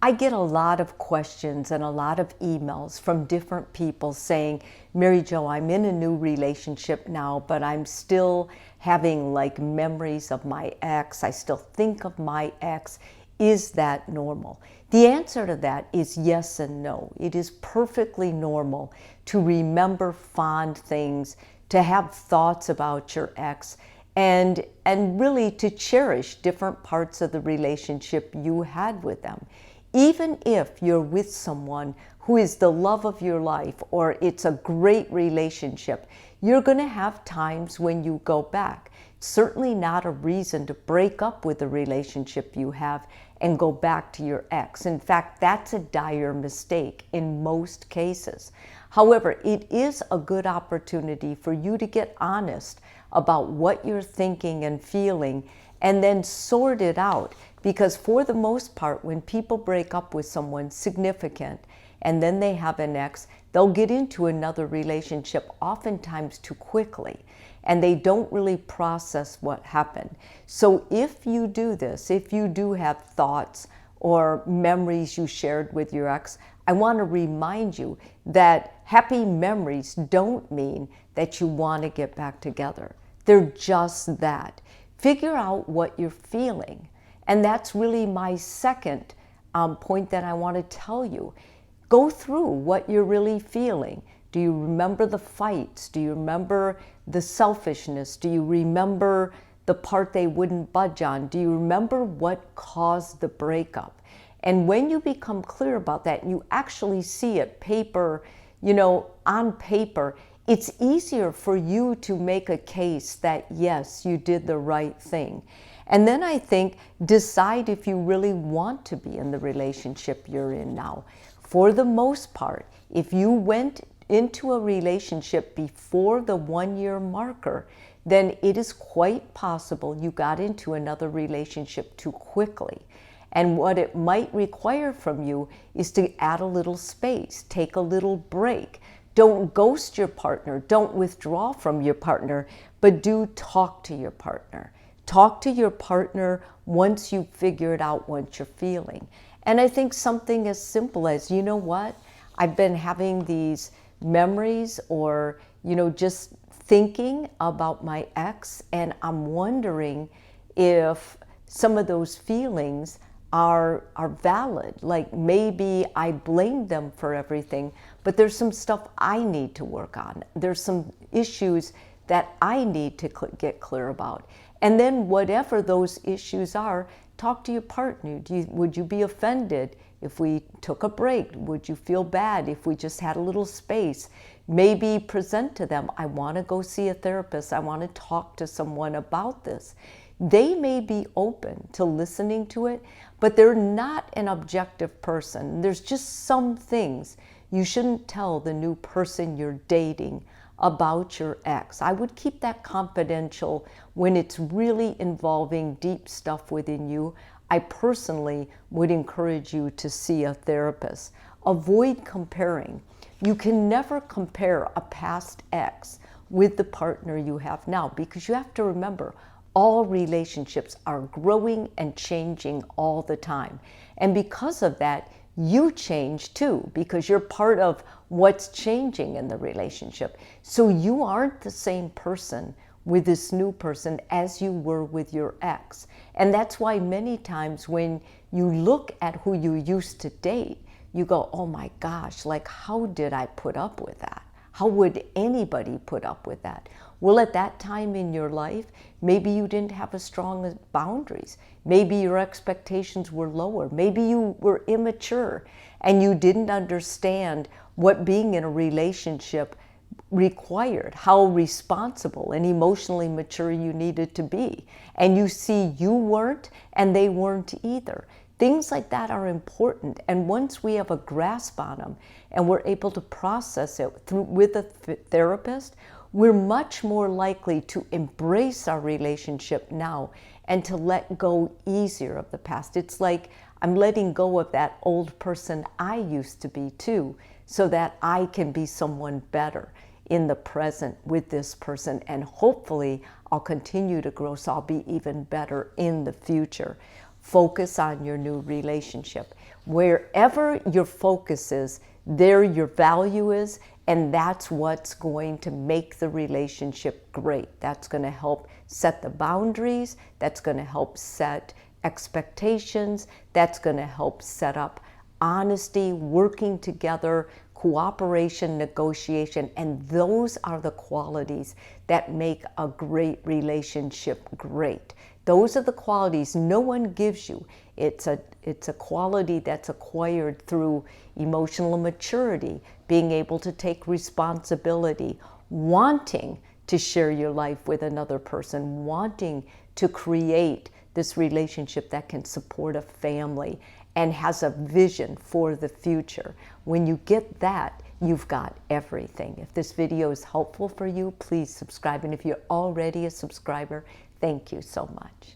I get a lot of questions and a lot of emails from different people saying, Mary Jo, I'm in a new relationship now, but I'm still having like memories of my ex. I still think of my ex. Is that normal? The answer to that is yes and no. It is perfectly normal to remember fond things, to have thoughts about your ex, and really to cherish different parts of the relationship you had with them. Even if you're with someone who is the love of your life or it's a great relationship, you're going to have times when you go back. It's certainly not a reason to break up with the relationship you have and go back to your ex. In fact, that's a dire mistake in most cases. However, it is a good opportunity for you to get honest about what you're thinking and feeling and then sort it out. Because for the most part, when people break up with someone significant and then they have an ex, they'll get into another relationship oftentimes too quickly, and they don't really process what happened. So if you do this, if you do have thoughts or memories you shared with your ex, I want to remind you that happy memories don't mean that you want to get back together. They're just that. Figure out what you're feeling. And that's really my second point that I want to tell you. Go through what you're really feeling. Do you remember the fights? Do you remember the selfishness? Do you remember the part they wouldn't budge on? Do you remember what caused the breakup? And when you become clear about that, and you actually see it on paper, it's easier for you to make a case that yes, you did the right thing. And then I think decide if you really want to be in the relationship you're in now. For the most part, if you went into a relationship before the 1-year marker, then it is quite possible you got into another relationship too quickly. And what it might require from you is to add a little space, take a little break. Don't ghost your partner, don't withdraw from your partner, but do talk to your partner. Talk to your partner once you've figured out what you're feeling. And I think something as simple as, you know what, I've been having these memories or, just thinking about my ex, and I'm wondering if some of those feelings are valid. Like maybe I blame them for everything, but there's some stuff I need to work on. There's some issues that I need to get clear about. And then whatever those issues are, talk to your partner. Would you be offended if we took a break? Would you feel bad if we just had a little space? Maybe present to them, I want to go see a therapist. I want to talk to someone about this. They may be open to listening to it, but they're not an objective person. There's just some things you shouldn't tell the new person you're dating about your ex. I would keep that confidential when it's really involving deep stuff within you. I personally would encourage you to see a therapist. Avoid comparing. You can never compare a past ex with the partner you have now, because you have to remember, all relationships are growing and changing all the time. And because of that, you change too, because you're part of what's changing in the relationship. So you aren't the same person with this new person as you were with your ex. And that's why many times when you look at who you used to date, you go, oh my gosh, like how did I put up with that? How would anybody put up with that? Well, at that time in your life, maybe you didn't have as strong boundaries. Maybe your expectations were lower. Maybe you were immature and you didn't understand what being in a relationship required, how responsible and emotionally mature you needed to be. And you see you weren't and they weren't either. Things like that are important, and once we have a grasp on them and we're able to process it with a therapist, we're much more likely to embrace our relationship now and to let go easier of the past. It's like I'm letting go of that old person I used to be too, so that I can be someone better in the present with this person, and hopefully I'll continue to grow so I'll be even better in the future. Focus on your new relationship. Wherever your focus is, there your value is, and that's what's going to make the relationship great. That's going to help set the boundaries, that's going to help set expectations, that's going to help set up honesty, working together, cooperation, negotiation, and those are the qualities that make a great relationship great. Those are the qualities no one gives you. It's a quality that's acquired through emotional maturity, being able to take responsibility, wanting to share your life with another person, wanting to create this relationship that can support a family and has a vision for the future. When you get that, you've got everything. If this video is helpful for you, please subscribe. And if you're already a subscriber, thank you so much.